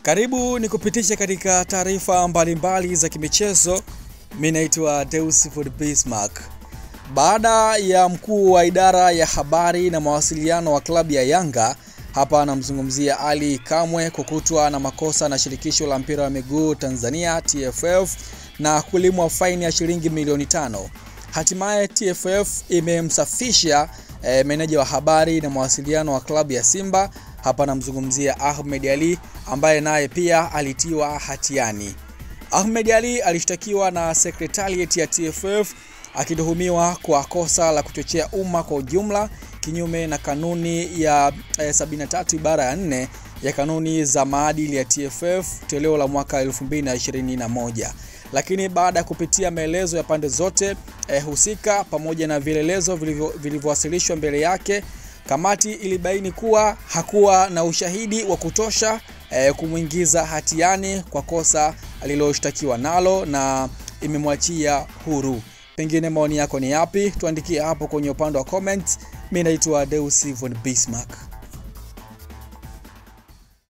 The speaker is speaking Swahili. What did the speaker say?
Karibu ni kupitisha katika taarifa mbalimbali za kimichezo. Mimi naitwa Deus von Bismarck. Baada ya mkuu wa idara ya habari na mawasiliano wa klabu ya Yanga, hapa anamzungumzia Ali Kamwe, kukutwa na makosa na shirikisho la mpira wa miguu Tanzania TFF na kulimwa faini ya shilingi milioni 5. Hatimaye TFF imemsafisha meneja wa habari na mawasiliano wa klabu ya Simba. Hapa namzungumzia Ahmed Ally, ambaye naye pia alitiwa hatiani. Ahmed Ally alishtakiwa na secretariat ya TFF akituhumiwa kwa kosa la kuchochea umma kwa ujumla, kinyume na kanuni ya 73 ibara ya 4 ya kanuni za maadili ya TFF toleo la mwaka 2021. Lakini baada ya kupitia maelezo ya pande zote husika pamoja na vielelezo vilivyowasilishwa mbele yake, kamati ilibaini kuwa hakuwa na ushahidi wa kutosha kumuingiza hatiani kwa kosa aliloshtakiwa nalo na imemwachia huru. Pengine maoni yako ni yapi? Tuandikie hapo kwenye upande wa comments. Mimi naitwa Deus von Bismarck.